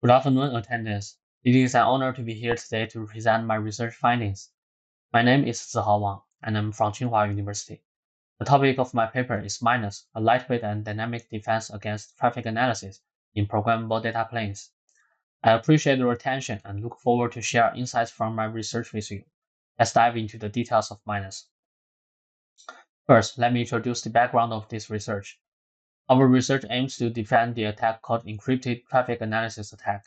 Good afternoon, attendees. It is an honor to be here today to present my research findings. My name is Zihao Wang, and I'm from Tsinghua University. The topic of my paper is Minos, a lightweight and dynamic defense against traffic analysis in programmable data planes. I appreciate your attention and look forward to share insights from my research with you. Let's dive into the details of Minos. First, let me introduce the background of this research. Our research aims to defend the attack called encrypted traffic analysis attack.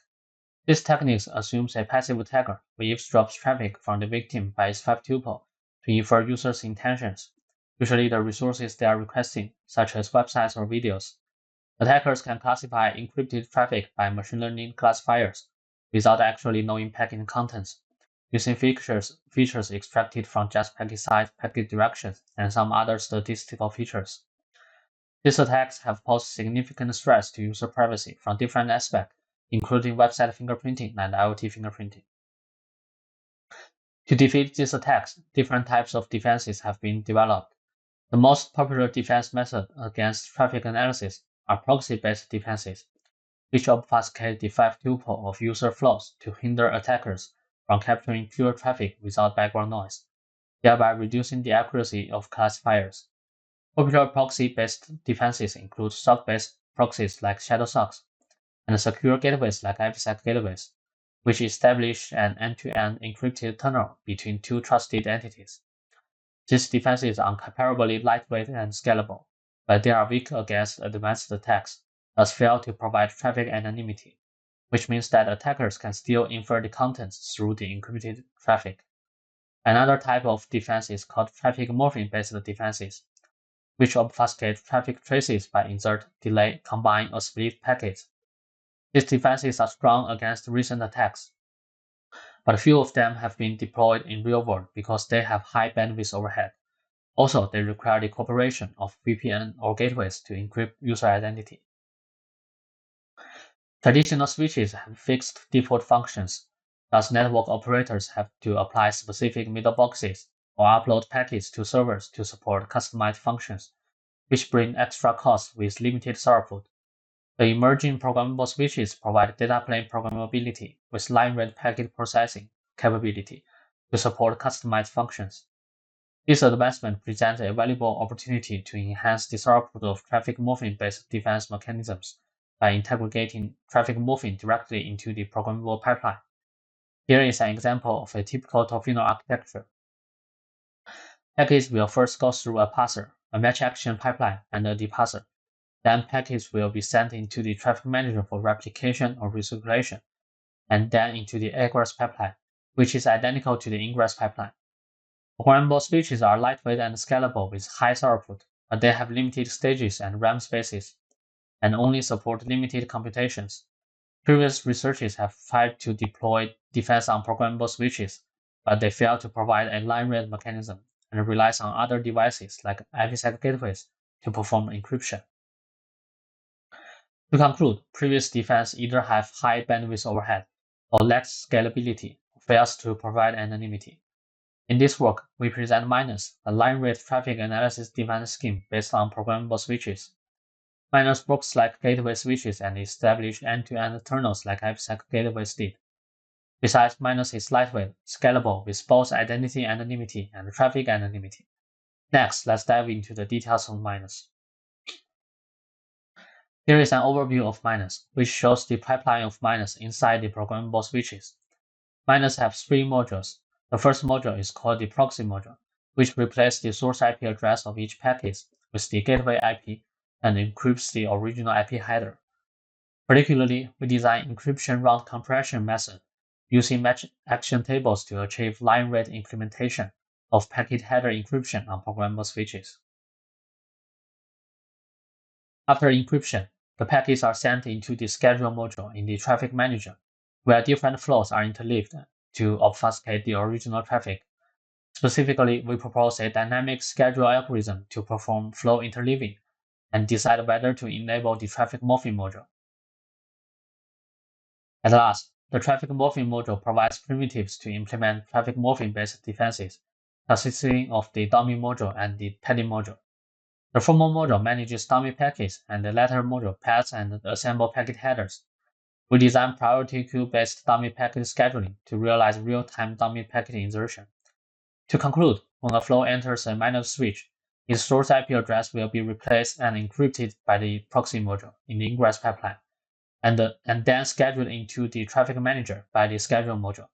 This technique assumes a passive attacker who eavesdrops traffic from the victim by its 5-tuple to infer users' intentions, usually the resources they are requesting, such as websites or videos. Attackers can classify encrypted traffic by machine learning classifiers without actually knowing packet contents, using features extracted from just packet size, packet directions, and some other statistical features. These attacks have posed significant threats to user privacy from different aspects, including website fingerprinting and IoT fingerprinting. To defeat these attacks, different types of defenses have been developed. The most popular defense method against traffic analysis are proxy-based defenses, which obfuscate the 5-tuple of user flows to hinder attackers from capturing pure traffic without background noise, thereby reducing the accuracy of classifiers. Popular proxy-based defenses include sock-based proxies like shadow socks and secure gateways like IPsec gateways, which establish an end-to-end encrypted tunnel between two trusted entities. These defenses are comparably lightweight and scalable, but they are weak against advanced attacks, thus fail to provide traffic anonymity, which means that attackers can still infer the contents through the encrypted traffic. Another type of defense is called traffic morphing-based defenses, which obfuscate traffic traces by insert, delay, combine, or split packets. These defenses are strong against recent attacks, but few of them have been deployed in real world because they have high bandwidth overhead. Also, they require the cooperation of VPN or gateways to encrypt user identity. Traditional switches have fixed default functions, thus network operators have to apply specific middle boxes or upload packets to servers to support customized functions, which bring extra costs with limited throughput. The emerging programmable switches provide data plane programmability with line-rate packet processing capability to support customized functions. This advancement presents a valuable opportunity to enhance the throughput of traffic morphing-based defense mechanisms by integrating traffic morphing directly into the programmable pipeline. Here is an example of a typical Tofino architecture. Packets will first go through a parser, a match action pipeline, and a deparser. Then packets will be sent into the traffic manager for replication or recirculation, and then into the egress pipeline, which is identical to the ingress pipeline. Programmable switches are lightweight and scalable with high throughput, but they have limited stages and RAM spaces, and only support limited computations. Previous researchers have tried to deploy defense on programmable switches, but they fail to provide a line-rate mechanism and relies on other devices like IPsec gateways to perform encryption. To conclude, previous defense either have high bandwidth overhead or lacks scalability or fails to provide anonymity. In this work, we present Minos, a line-rate traffic analysis defense scheme based on programmable switches. Minos works like gateway switches and established end-to-end tunnels like IPsec gateways did. Besides, Minos is lightweight, scalable with both identity anonymity and traffic anonymity. Next, let's dive into the details of Minos. Here is an overview of Minos, which shows the pipeline of Minos inside the programmable switches. Minos has three modules. The first module is called the proxy module, which replaces the source IP address of each packet with the gateway IP and encrypts the original IP header. Particularly, we design encryption round compression method using match action tables to achieve line-rate implementation of packet header encryption on programmable switches. After encryption, the packets are sent into the schedule module in the traffic manager, where different flows are interleaved to obfuscate the original traffic. Specifically, we propose a dynamic schedule algorithm to perform flow interleaving and decide whether to enable the traffic morphing module. At last, the traffic morphing module provides primitives to implement traffic morphing-based defenses, consisting of the dummy module and the padding module. The former module manages dummy packets, and the latter module pads and assemble packet headers. We design priority queue-based dummy packet scheduling to realize real-time dummy packet insertion. To conclude, when a flow enters a Minos switch, its source IP address will be replaced and encrypted by the proxy module in the ingress pipeline, and then scheduled into the traffic manager by the schedule module.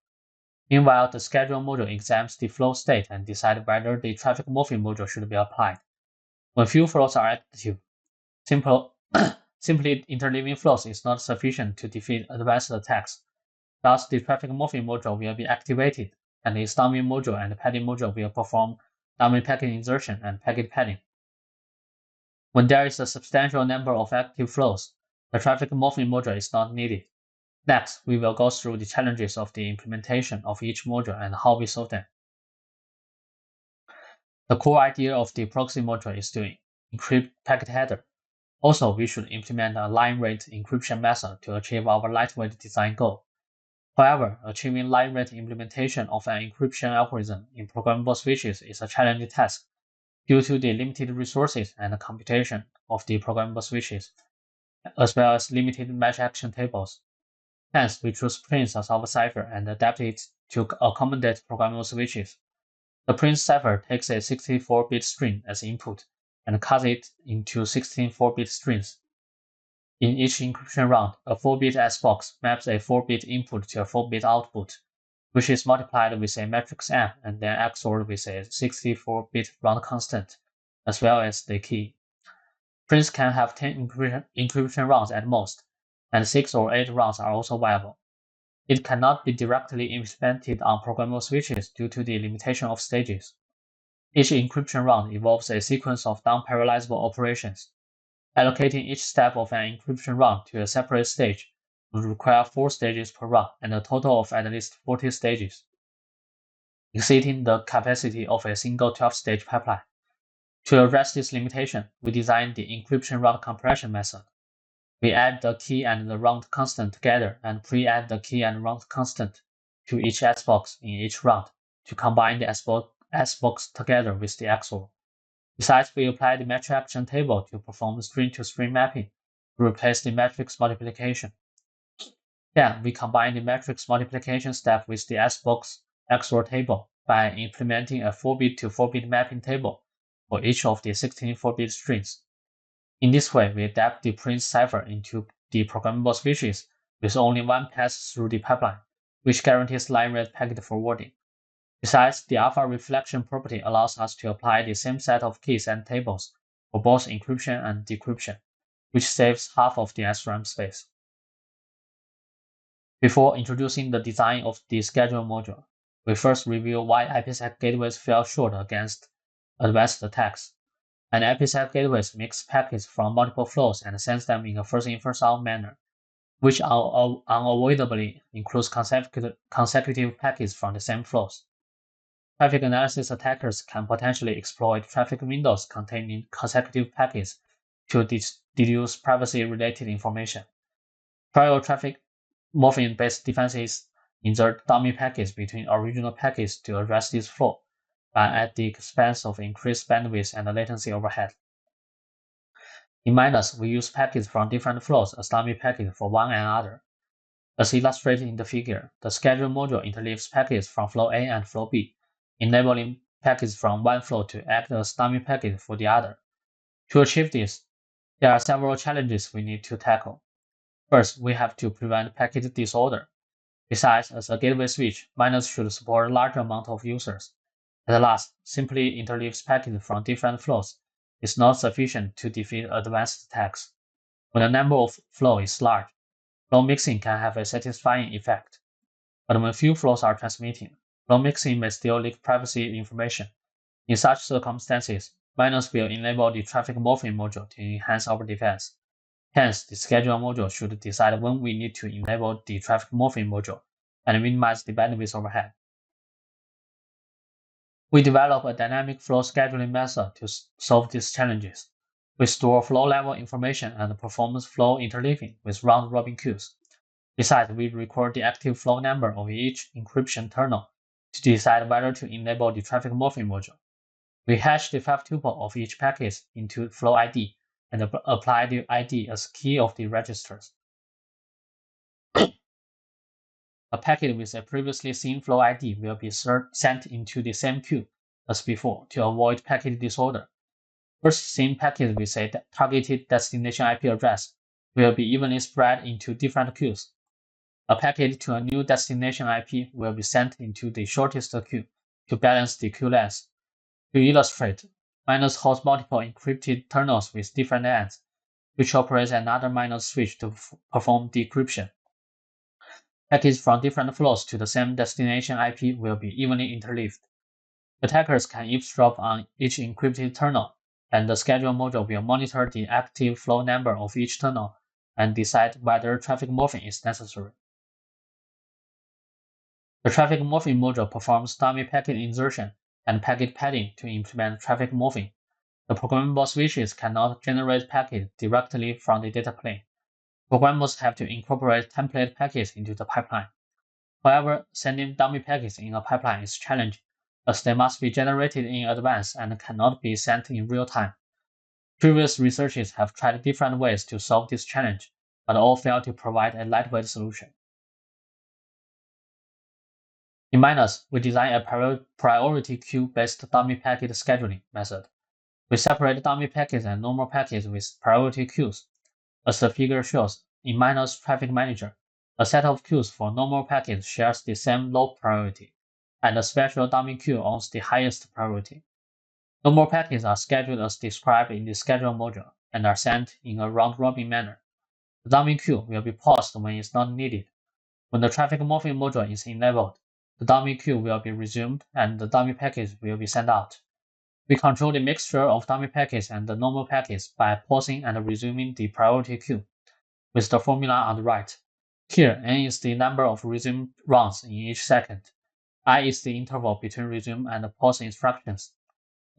Meanwhile, the schedule module examines the flow state and decides whether the traffic morphing module should be applied. When few flows are active, simply interleaving flows is not sufficient to defeat advanced attacks. Thus, the traffic morphing module will be activated, and its dummy module and padding module will perform dummy packet insertion and packet padding. When there is a substantial number of active flows, the traffic morphing module is not needed. Next, we will go through the challenges of the implementation of each module and how we solve them. The core idea of the proxy module is to encrypt packet header. Also, we should implement a line rate encryption method to achieve our lightweight design goal. However, achieving line rate implementation of an encryption algorithm in programmable switches is a challenging task due to the limited resources and computation of the programmable switches, as well as limited match action tables. Hence, we choose Prince as our cipher and adapt it to accommodate programmable switches. The Prince cipher takes a 64-bit string as input and cuts it into 16 4-bit strings. In each encryption round, a 4-bit S-box maps a 4-bit input to a 4-bit output, which is multiplied with a matrix M and then XORed with a 64-bit round constant, as well as the key. Prince can have 10 encryption rounds at most, and 6 or 8 rounds are also viable. It cannot be directly implemented on programmable switches due to the limitation of stages. Each encryption round involves a sequence of non-parallelizable operations. Allocating each step of an encryption round to a separate stage would require 4 stages per round and a total of at least 40 stages, exceeding the capacity of a single 12-stage pipeline. To address this limitation, we designed the encryption round compression method. We add the key and the round constant together and pre-add the key and round constant to each S-box in each round to combine the S-box together with the XOR. Besides, we apply the matrix action table to perform string-to-string mapping to replace the matrix multiplication. Then, we combine the matrix multiplication step with the S-box XOR table by implementing a 4-bit to 4-bit mapping table for each of the 16 4-bit strings. In this way, we adapt the Prince cipher into the programmable switches with only one pass through the pipeline, which guarantees line rate packet forwarding. Besides, the alpha reflection property allows us to apply the same set of keys and tables for both encryption and decryption, which saves half of the SRAM space. Before introducing the design of the schedule module, we first review why IPsec gateways fell short against advanced attacks. An IPsec gateway mix packets from multiple flows and sends them in a first-in first-out manner, which unavoidably includes consecutive packets from the same flows. Traffic analysis attackers can potentially exploit traffic windows containing consecutive packets to deduce privacy-related information. Trial traffic morphing-based defenses insert dummy packets between original packets to address this flaw, but at the expense of increased bandwidth and latency overhead. In Minos, we use packets from different flows as dummy packets for one another. As illustrated in the figure, the schedule module interleaves packets from flow A and flow B, enabling packets from one flow to act as dummy packet for the other. To achieve this, there are several challenges we need to tackle. First, we have to prevent packet disorder. Besides, as a gateway switch, Minos should support a large amount of users. At last, simply interleaves packets from different flows is not sufficient to defeat advanced attacks. When the number of flows is large, flow mixing can have a satisfying effect. But when few flows are transmitting, flow mixing may still leak privacy information. In such circumstances, Minos will enable the traffic morphing module to enhance our defense. Hence, the schedule module should decide when we need to enable the traffic morphing module and minimize the bandwidth overhead. We develop a dynamic flow scheduling method to solve these challenges. We store flow-level information and perform flow interleaving with round-robin queues. Besides, we record the active flow number of each encryption tunnel to decide whether to enable the traffic morphing module. We hash the 5-tuple of each packet into flow ID and apply the ID as key of the registers. A packet with a previously seen flow ID will be sent into the same queue as before to avoid packet disorder. First seen packets with a targeted destination IP address will be evenly spread into different queues. A packet to a new destination IP will be sent into the shortest queue to balance the queue length. To illustrate, Minos holds multiple encrypted tunnels with different ends, which operates another Minos switch to perform decryption. Packets from different flows to the same destination IP will be evenly interleaved. Attackers can eavesdrop on each encrypted tunnel, and the schedule module will monitor the active flow number of each tunnel and decide whether traffic morphing is necessary. The traffic morphing module performs dummy packet insertion and packet padding to implement traffic morphing. The programmable switches cannot generate packets directly from the data plane. Programmers have to incorporate template packets into the pipeline. However, sending dummy packets in a pipeline is challenging, as they must be generated in advance and cannot be sent in real time. Previous researchers have tried different ways to solve this challenge, but all failed to provide a lightweight solution. In Minos, we designed a priority queue-based dummy packet scheduling method. We separate dummy packets and normal packets with priority queues. As the figure shows, in Minos Traffic Manager, a set of queues for normal packets shares the same low priority, and a special dummy queue owns the highest priority. Normal packets are scheduled as described in the schedule module and are sent in a round-robin manner. The dummy queue will be paused when it's not needed. When the traffic morphing module is enabled, the dummy queue will be resumed and the dummy packets will be sent out. We control the mixture of dummy packets and the normal packets by pausing and resuming the priority queue, with the formula on the right. Here, n is the number of resumed runs in each second. I is the interval between resume and pause instructions.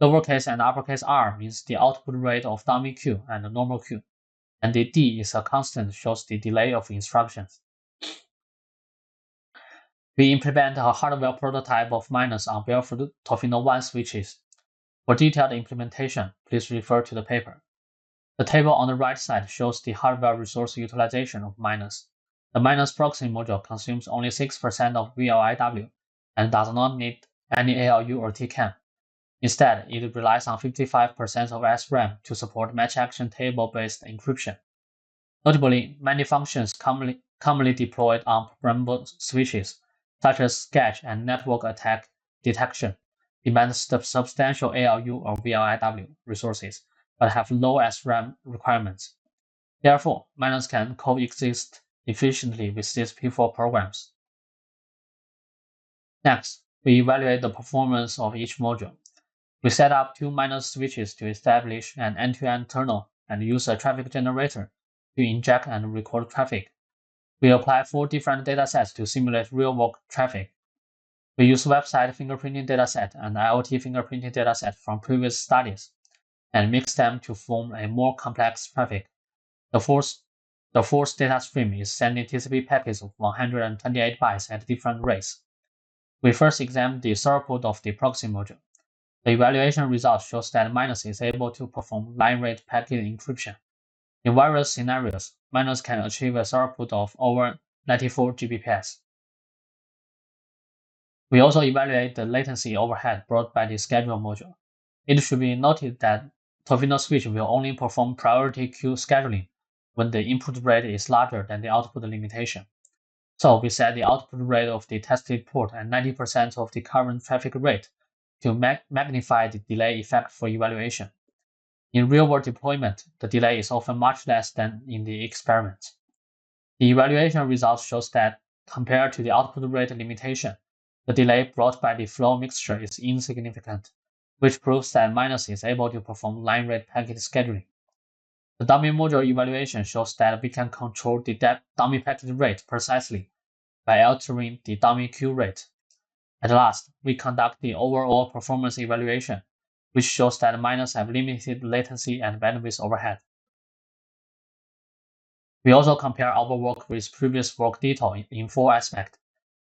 Lowercase and uppercase r means the output rate of dummy queue and the normal queue, and the d is a constant shows the delay of instructions. We implement a hardware prototype of Minos on Barefoot Tofino 1 switches. For detailed implementation, please refer to the paper. The table on the right side shows the hardware resource utilization of Minos. The Minos proxy module consumes only 6% of VLIW and does not need any ALU or TCAM. Instead, it relies on 55% of SRAM to support match action table-based encryption. Notably, many functions commonly deployed on programmable switches, such as sketch and network attack detection, demand substantial ALU or VLIW resources, but have low SRAM requirements. Therefore, Minos can coexist efficiently with these P4 programs. Next, we evaluate the performance of each module. We set up two Minos switches to establish an end-to-end tunnel and use a traffic generator to inject and record traffic. We apply 4 different datasets to simulate real-world traffic. We use website fingerprinting dataset and IoT fingerprinting dataset from previous studies, and mix them to form a more complex traffic. The fourth data stream is sending TCP packets of 128 bytes at different rates. We first examine the throughput of the proxy module. The evaluation result shows that Minos is able to perform line rate packet encryption. In various scenarios, Minos can achieve a throughput of over 94 Gbps. We also evaluate the latency overhead brought by the schedule module. It should be noted that Tofino switch will only perform priority queue scheduling when the input rate is larger than the output limitation. So we set the output rate of the tested port at 90% of the current traffic rate to magnify the delay effect for evaluation. In real-world deployment, the delay is often much less than in the experiment. The evaluation results shows that, compared to the output rate limitation, the delay brought by the flow mixture is insignificant, which proves that Minos is able to perform line rate packet scheduling. The dummy module evaluation shows that we can control the dummy packet rate precisely by altering the dummy queue rate. At last, we conduct the overall performance evaluation, which shows that Minos have limited latency and bandwidth overhead. We also compare our work with previous work Ditto in 4 aspects,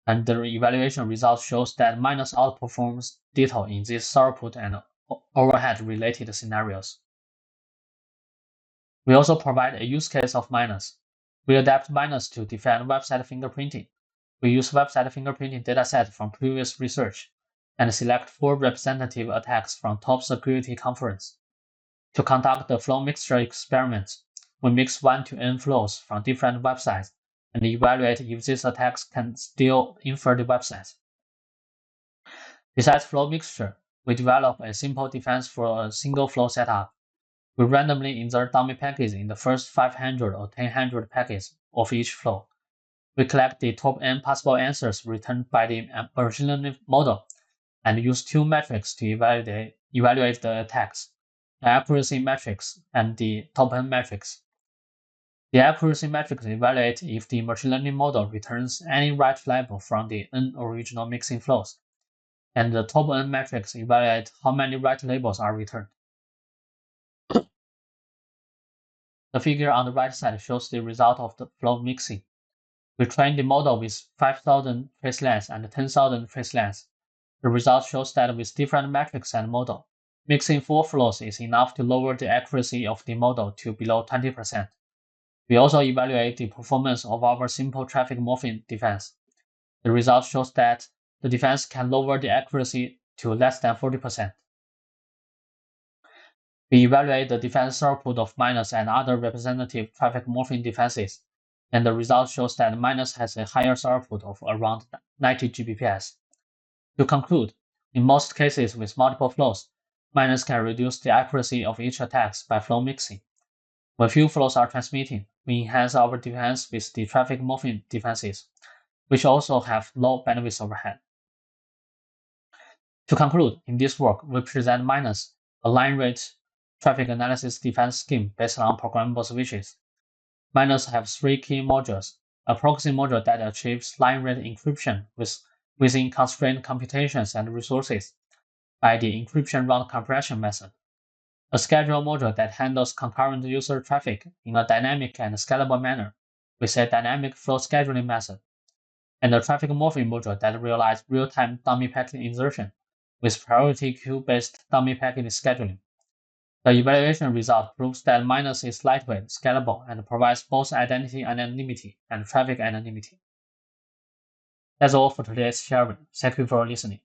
and the evaluation result shows that Minos outperforms Ditto in these throughput and overhead-related scenarios. We also provide a use case of Minos. We adapt Minos to defend website fingerprinting. we use website fingerprinting dataset from previous research and select 4 representative attacks from top security conference. To conduct the flow mixture experiments, we mix 1 to n flows from different websites and evaluate if these attacks can still infer the website. Besides flow mixture, we develop a simple defense for a single flow setup. We randomly insert dummy packets in the first 500 or 1000 packets of each flow. We collect the top n possible answers returned by the machine learning model and use 2 metrics to evaluate the attacks: the accuracy matrix and the top n matrix. The accuracy matrix evaluates if the machine learning model returns any right label from the n original mixing flows, and the top n matrix evaluates how many right labels are returned. The figure on the right side shows the result of the flow mixing. We trained the model with 5,000 phase lengths and 10,000 phase lengths. The result shows that with different metrics and model, mixing 4 flows is enough to lower the accuracy of the model to below 20%. We also evaluate the performance of our simple traffic morphing defense. The result shows that the defense can lower the accuracy to less than 40%. We evaluate the defense output of Minos and other representative traffic morphing defenses, and the result shows that Minos has a higher output of around 90 Gbps. To conclude, in most cases with multiple flows, Minos can reduce the accuracy of each attack by flow mixing. When few flows are transmitting, we enhance our defense with the traffic morphing defenses, which also have low bandwidth overhead. To conclude, in this work, we present Minos, a line rate traffic analysis defense scheme based on programmable switches. Minos has 3 key modules: a proxy module that achieves line rate encryption within constrained computations and resources by the encryption round compression method, a schedule module that handles concurrent user traffic in a dynamic and scalable manner with a dynamic flow scheduling method, and a traffic morphing module that realizes real-time dummy packet insertion with priority queue-based dummy packet scheduling. The evaluation result proves that Minos is lightweight, scalable, and provides both identity anonymity and traffic anonymity. That's all for today's sharing. Thank you for listening.